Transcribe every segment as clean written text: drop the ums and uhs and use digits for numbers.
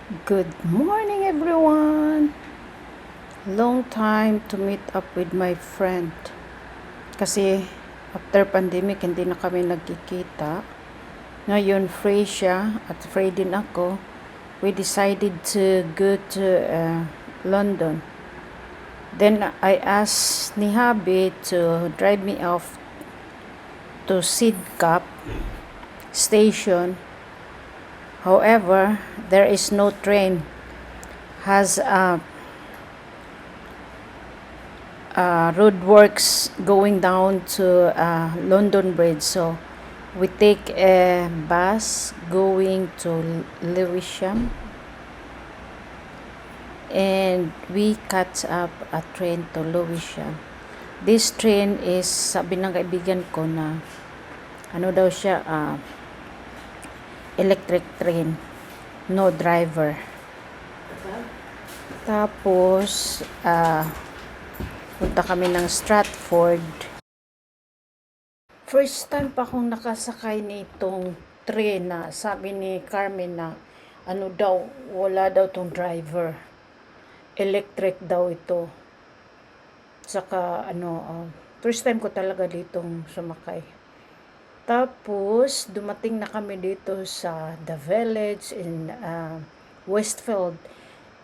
Good morning, everyone! Long time to meet up with my friend. Kasi after pandemic, hindi na kami nagkikita. Ngayon, free siya at free din ako. We decided to go to London. Then I asked ni Habi to drive me off to Sidcup station. However, there is no train. Has roadworks going down to London Bridge. So we take a bus going to Lewisham and we catch up a train to Lewisham. This train is, sabi ng kaibigan ko na ano daw siya, electric train, no driver. Tapos punta kami ng Stratford. First time pa akong nakasakay nitong train na sabi ni Carmen na ano daw, wala daw tong driver. Electric daw ito. Saka first time ko talaga ditong sumakay. Tapos dumating na kami dito sa The Village in Westfield.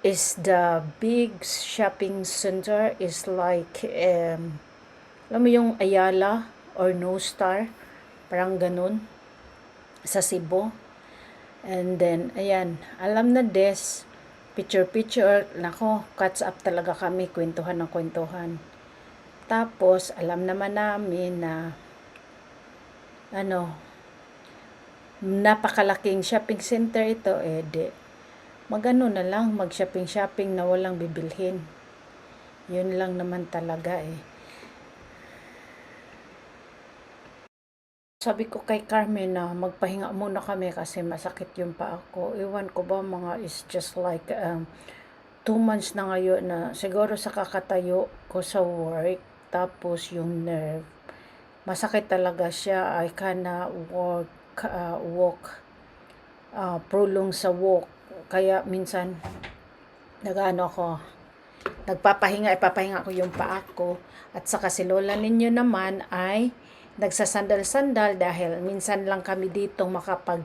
Is the big shopping center, is like alam mo yung Ayala or No Star, parang ganun sa Cebu. And then ayan, alam na des, picture nako, catch up talaga kami, kwentuhan ng kwentuhan. Tapos alam naman namin na napakalaking shopping center ito, magano na lang, mag-shopping na walang bibilhin. Yun lang naman talaga Sabi ko kay Carmen na magpahinga muna kami kasi masakit yung paa ko. Iwan ko ba mga is just like 2 months na ngayon na siguro sa kakatayo ko sa work. Tapos yung nerve, masakit talaga siya. I cannot walk prolong sa walk. Kaya minsan ipapahinga ko yung paa ko. At saka si lola ninyo naman ay nagsasandal-sandal dahil minsan lang kami dito makapag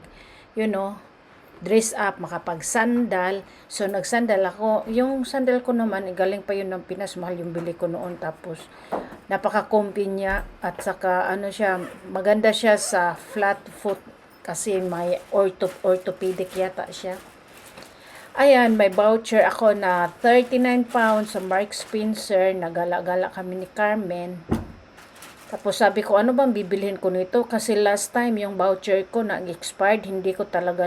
dress up, makapag-sandal. So nagsandal ako. Yung sandal ko naman, galing pa yun ng Pinas, mahal yung bili ko noon. Tapos napaka-comfy niya at saka siya, maganda siya sa flat foot kasi may orthopedic yata siya. Ayan, may voucher ako na 39 pounds sa Mark Spencer. Nagala-gala kami ni Carmen. Tapos sabi ko, ano bang bibilhin ko nito? Kasi last time yung voucher ko nag-expired, hindi ko talaga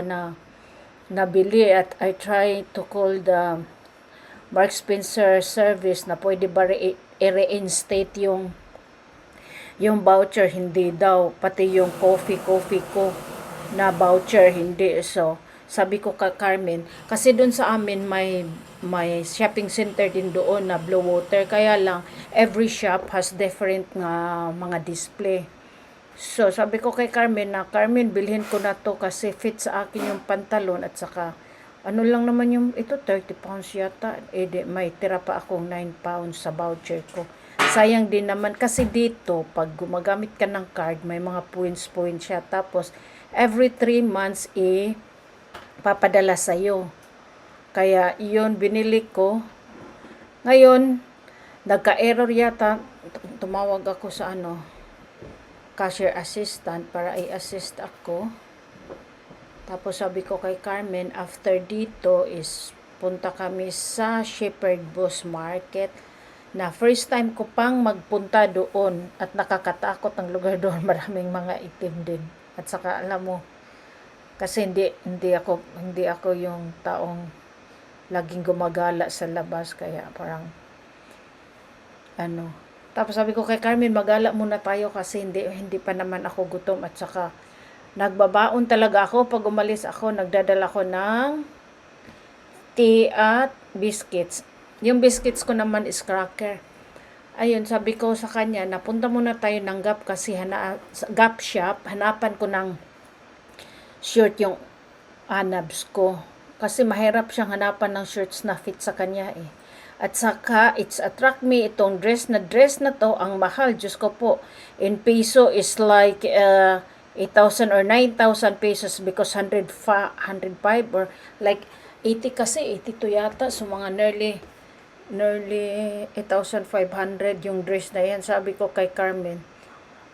nabili. At I try to call the Mark Spencer service na pwede ba i-reinstate yung voucher. Hindi daw. Pati yung coffee ko na voucher, hindi. So, sabi ko kay Carmen, kasi doon sa amin may shopping center din doon na Blue Water, kaya lang every shop has different nga mga display. So sabi ko kay Carmen na, Carmen, bilhin ko na to kasi fit sa akin yung pantalon at saka ano lang naman yung ito, 30 pounds yata. May tira pa akong 9 pounds sa voucher ko. Sayang din naman kasi dito pag gumagamit ka ng card may mga points siya, tapos every 3 months papadala sa'yo. Kaya iyon binili ko. Ngayon nagka-error yata, tumawag ako sa cashier assistant para i-assist ako. Tapos sabi ko kay Carmen, after dito is punta kami sa Shepherd Bush Market na first time ko pang magpunta doon at nakakatakot ang lugar doon. Maraming mga itim din. At saka alam mo, kasi hindi ako yung taong laging gumagala sa labas, kaya parang Tapos sabi ko kay Carmen, magala muna tayo kasi hindi pa naman ako gutom. At saka nagbabaon talaga ako. Pag umalis ako, nagdadala ko ng tea at biscuits. Yung biscuits ko naman is cracker. Ayun, sabi ko sa kanya, napunta muna tayo ng Gap kasi Gap shop, hanapan ko ng shirt yung anabs ko. Kasi mahirap siyang hanapan ng shirts na fit sa kanya eh. At saka, it's attract me, itong dress na to, ang mahal, Diyos ko po, in peso is like 8,000 or 9,000 pesos because 105 or like 80 kasi, 82 yata, so mga nearly 8,500 yung dress na yan. Sabi ko kay Carmen,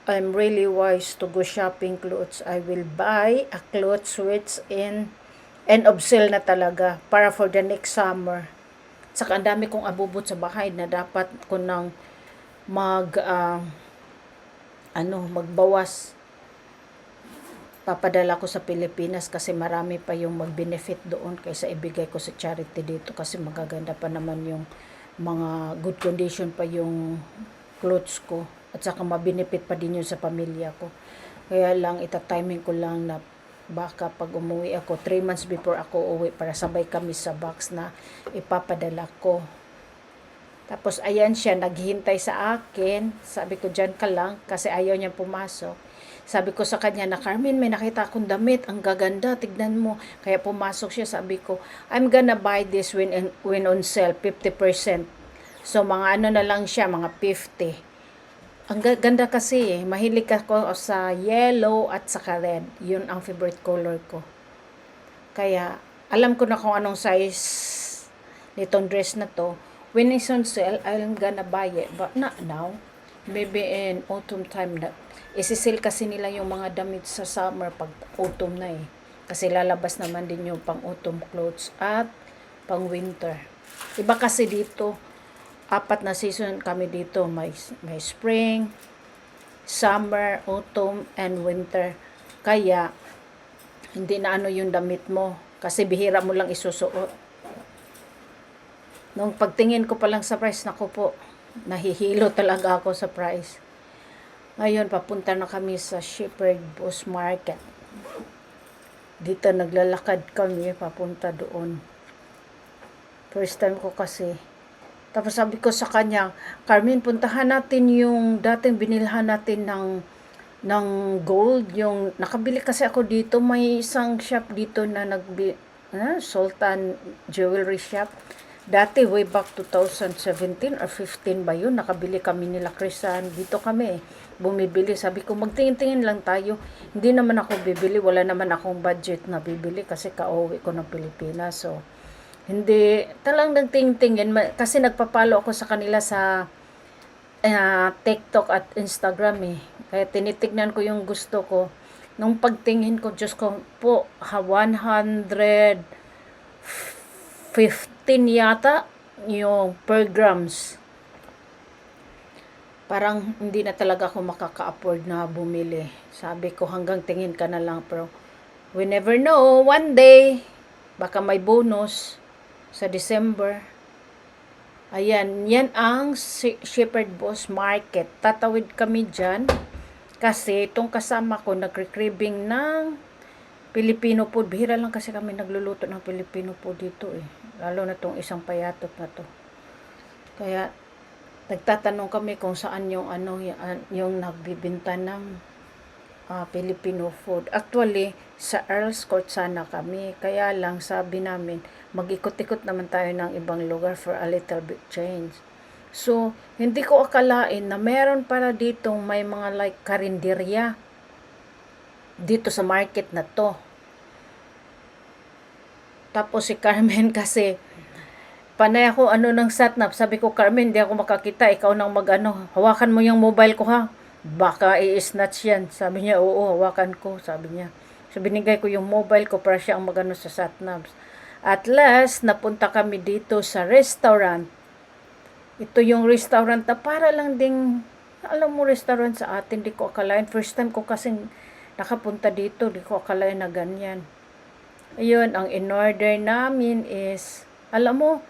I'm really wise to go shopping clothes. I will buy a clothes which in end of sale na talaga para for the next summer. Saka ang dami kong abubot sa bahay na dapat ko nang magbawas. Papadala ko sa Pilipinas kasi marami pa yung mag-benefit doon kaysa ibigay ko sa charity dito kasi magaganda pa naman yung mga good condition pa yung clothes ko at saka mabenefit pa din yun sa pamilya ko. Kaya lang ita-timing ko lang na baka pag umuwi ako 3 months before ako uwi para sabay kami sa box na ipapadala ko. Tapos ayan siya naghihintay sa akin. Sabi ko dyan ka lang kasi ayaw niya pumasok. Sabi ko sa kanya na Carmen, may nakita akong damit, ang gaganda, tignan mo. Kaya pumasok siya, sabi ko I'm gonna buy this when on sale 50%. So mga ano na lang siya, mga 50. Ang ganda kasi mahilig ako sa yellow at saka red. Yun ang favorite color ko. Kaya, alam ko na kung anong size nitong dress na to. When it's on sale, I'm gonna buy it. But not now. Maybe in autumn time na. Isi-sale kasi nila yung mga damit sa summer pag autumn na eh. Kasi lalabas naman din yung pang autumn clothes at pang winter. Iba kasi dito, 4 na season kami dito. May spring, summer, autumn, and winter. Kaya, hindi na ano yung damit mo. Kasi bihira mo lang isusuot. Nung pagtingin ko pa lang sa price, naku po, nahihilo talaga ako sa price. Ngayon, papunta na kami sa Shepherd Boss Market. Dito naglalakad kami, papunta doon. First time ko kasi. Tapos sabi ko sa kanya, Carmen, puntahan natin yung dating binilhan natin ng gold. Yung nakabili kasi ako dito, may isang shop dito na Sultan Jewelry Shop. Dati way back 2017 or 15 ba yun, nakabili kami nila Krisan. Dito kami bumibili. Sabi ko, magtingin-tingin lang tayo. Hindi naman ako bibili, wala naman akong budget na bibili kasi kauwi ko ng Pilipinas. So, hindi, talang nagtingin-tingin kasi nagpapalo ako sa kanila sa TikTok at Instagram eh. Kaya tinitignan ko yung gusto ko. Nung pagtingin ko, Diyos ko po, 115 yata yung per grams. Parang hindi na talaga ako makaka-afford na bumili. Sabi ko hanggang tingin ka na lang, pero we never know, one day baka may bonus sa December. Ayan, yan ang Shepherd Boss Market. Tatawid kami dyan kasi itong kasama ko nagre-craving ng Filipino food. Bihira lang kasi kami nagluluto ng Filipino food dito eh. Lalo na itong isang payatot na to. Kaya nagtatanong kami kung saan yung yung nagbibinta ng Filipino food. Actually, sa Earl's Court sana kami. Kaya lang sabi namin, mag-ikot-ikot naman tayo ng ibang lugar for a little bit change. So, hindi ko akalain na meron para dito may mga like karinderya dito sa market na to. Tapos si Carmen kasi panay ako ng satnap. Sabi ko, Carmen, di ako makakita. Ikaw nang hawakan mo yung mobile ko ha. Baka i-snatch yan. Sabi niya, oo, hawakan ko. Sabi niya. So, binigay ko yung mobile ko para siya ang sa satnaps. At last, napunta kami dito sa restaurant. Ito yung restaurant na para lang ding, alam mo, restaurant sa atin. Di ko akalain. First time ko kasing nakapunta dito. Di ko akalain na ganyan. Ayun, ang in-order namin is, alam mo,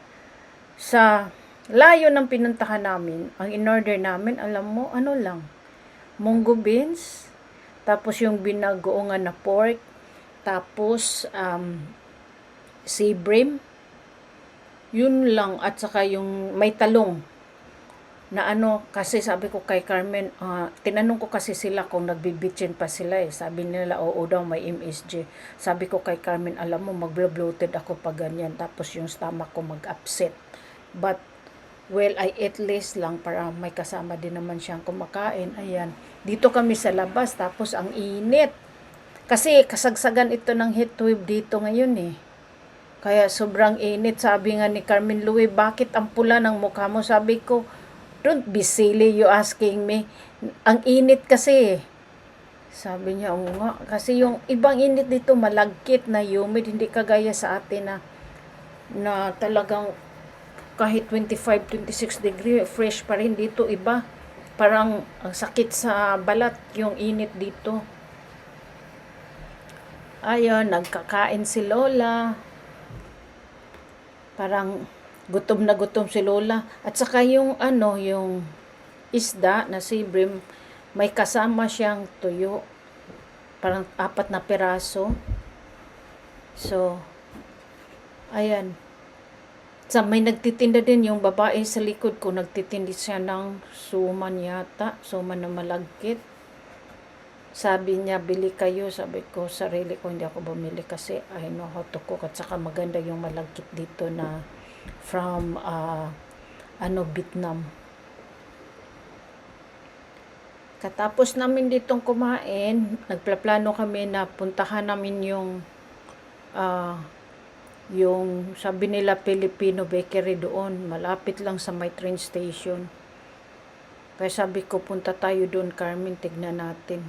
sa layo ng pinuntahan namin, ang in-order namin, alam mo, lang, munggo beans, tapos yung binagoongan na pork, tapos sea bream, yun lang, at saka yung may talong. na ano, kasi sabi ko kay Carmen, tinanong ko kasi sila kung nagbibitchin pa sila eh. Sabi nila, oo daw, may MSG. Sabi ko kay Carmen, alam mo, mag-bloated ako pag ganyan. Tapos yung stomach ko mag-upset. But, well, I ate less lang para may kasama din naman siyang kumakain. Ayan. Dito kami sa labas, tapos ang init. Kasi kasagsagan ito ng heatwave dito ngayon eh. Kaya sobrang init. Sabi nga ni Carmen Louie, bakit ang pula ng mukha mo? Sabi ko, don't be silly you asking me. Ang init kasi. Sabi niya, oo nga. Kasi yung ibang init dito malagkit na humid. Hindi kagaya sa atin na talagang kahit 25, 26 degree, fresh pa rin dito. Iba. Parang ang sakit sa balat yung init dito. Ayun, nagkakain si Lola. Parang gutom na gutom si Lola. At saka yung yung isda na si Brim, may kasama siyang tuyo. Parang 4 na piraso. So, ayan. Sa may nagtitinda din yung babae sa likod ko, nagtitinda siya ng suman yata. Suman na malagkit. Sabi niya, bili kayo. Sabi ko, sarili ko, hindi ako bumili kasi I know how to cook. At saka maganda yung malagkit dito na from Vietnam. Katapos namin ditong kumain, nagplaplano kami na puntahan namin yung sabi nila Filipino bakery doon. Malapit lang sa my train station. Kaya sabi ko, punta tayo doon, Carmen, tignan natin.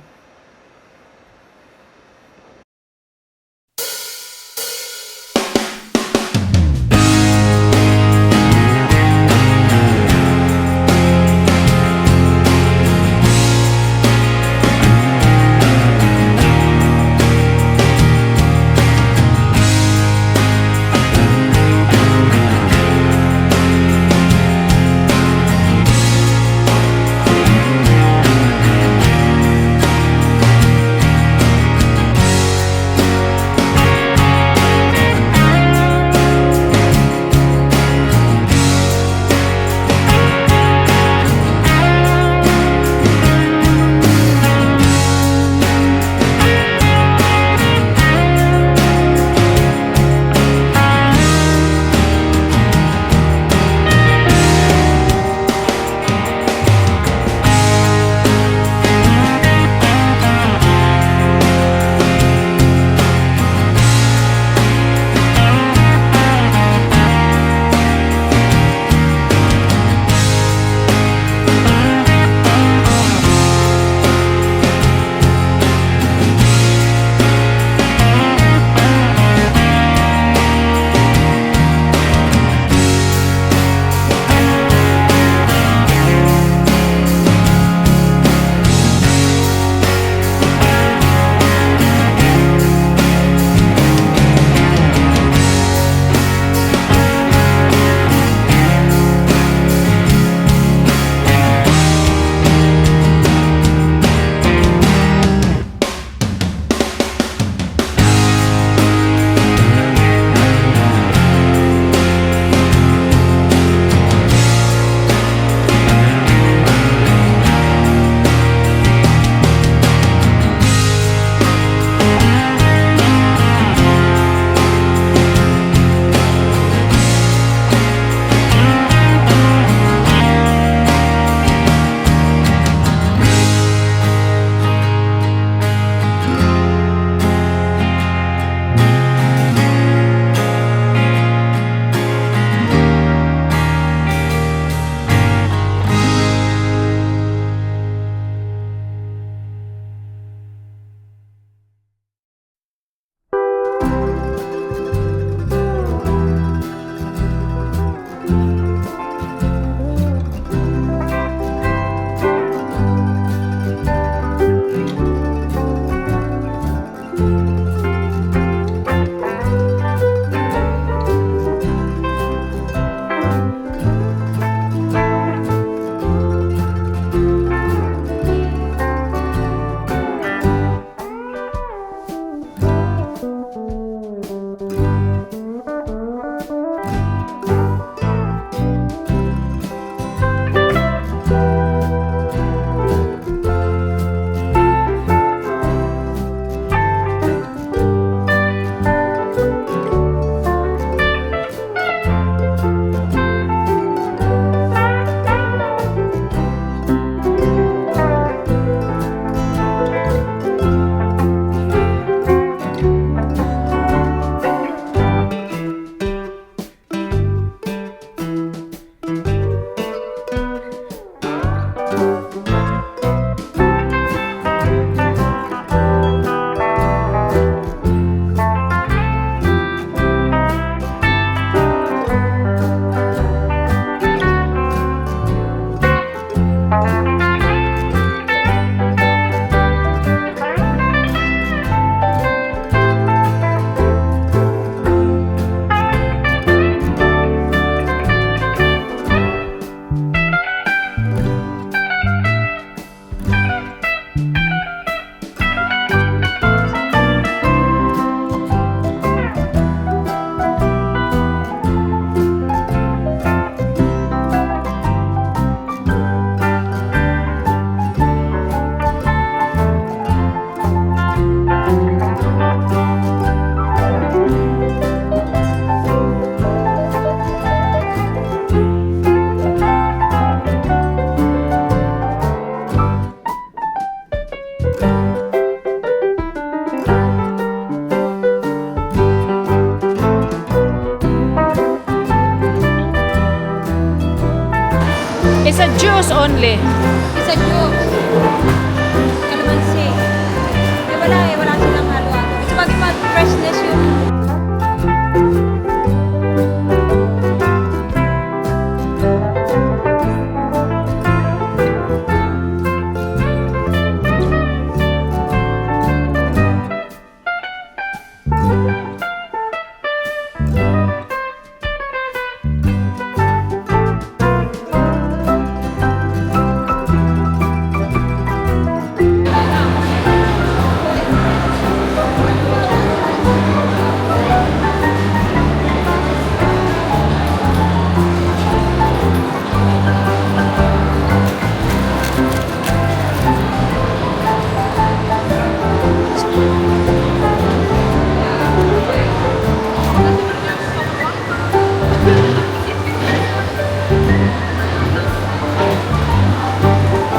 It's a juice only. Isa juice. Kalamansi. Wala silang halo-halo. Ito mag-freshness yung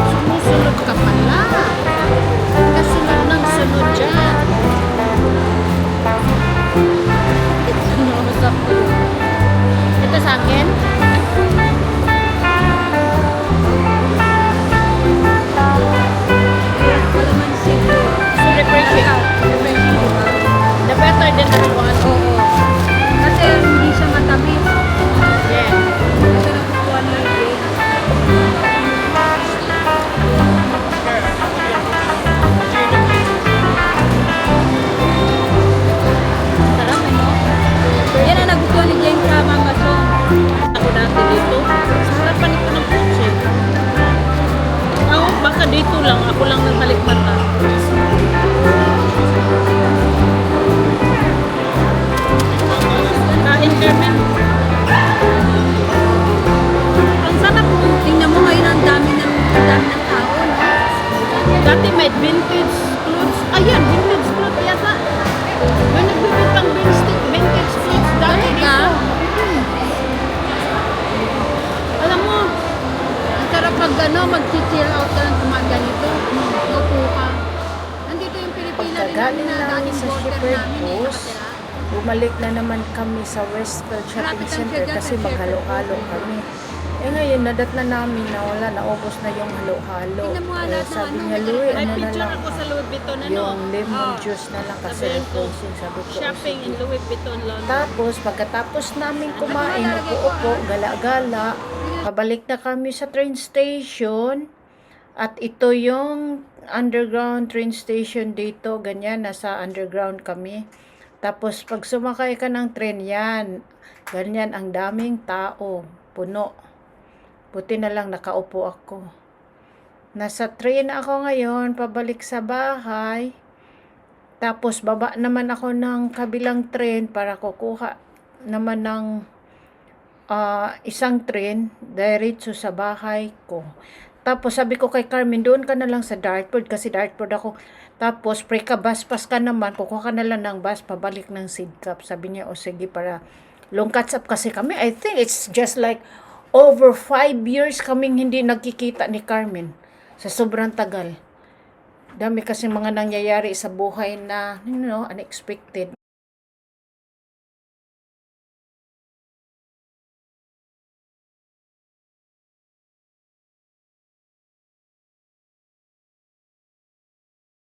Sumusunod ka pala. Kasunod ng sunod dyan. Sinusap ko yun. Ito sa akin? kalamansi. So refreshing. Refreshing, di ba? The better than the one. Oo. Kasi hindi siya matamis. Yeah. Ito nakukuha ni Jane. Sarap, ano? Yan ang nagustuhan ni Jane sa Mama Song. Ako dati dito. Sa harapan ito ng kotse. Baka dito lang. Ako lang nagbalik mata. Kain, Carmen. Ang sarap. Tingnan mo ngayon ang dami ng tao, no? Dati may vintage clothes. Ayan, vintage clothes yata. May nagbibitang vintage clothes dati Talaga? dito. Alam mo, Ang sarap pag mag-chill out ka lang ganito. Upo ka. Nandito yung Pilipina rin namin pagkagaling na namin dating sa border Shepherd namin eh, Post, nakatira. bumalik na naman kami sa Westfield Shopping Malapit ang Center Shepherd kasi at maghalo-halo kami. Eh ngayon, nadat na namin na wala, naubos na yung halo-halo. Tingnan mo nga Eh, lahat ng sabi ano, niya, may Louie, may ano na Picture lang, ako sa Louis Vuitton, ano? yung lemon Oh. juice na lang kasi Sabihin ko, refreshing. Sabi ko, Shopping "Oh, in sige." Louis Vuitton, London. Tapos, pagkatapos namin kumain, upo-upo, gala-gala, pabalik na kami sa train station. At ito yung underground train station dito, ganyan, nasa underground kami. Tapos, pag sumakay ka ng train yan, ganyan, ang daming tao, puno. Buti na lang nakaupo ako. Nasa train ako ngayon, pabalik sa bahay. Tapos, baba naman ako ng kabilang train para kukuha naman ng isang train diretso sa bahay ko. Tapos sabi ko kay Carmen, doon ka na lang sa Dartford kasi Dartford ako. Tapos bus pass ka naman, kukuha ka na lang ng bus pabalik ng Sidcup. Sabi niya, o sige, para long catch up kasi kami. I think it's just like over 5 years kaming hindi nagkikita ni Carmen. Sa sobrang tagal. Dami kasi mga nangyayari sa buhay na, unexpected.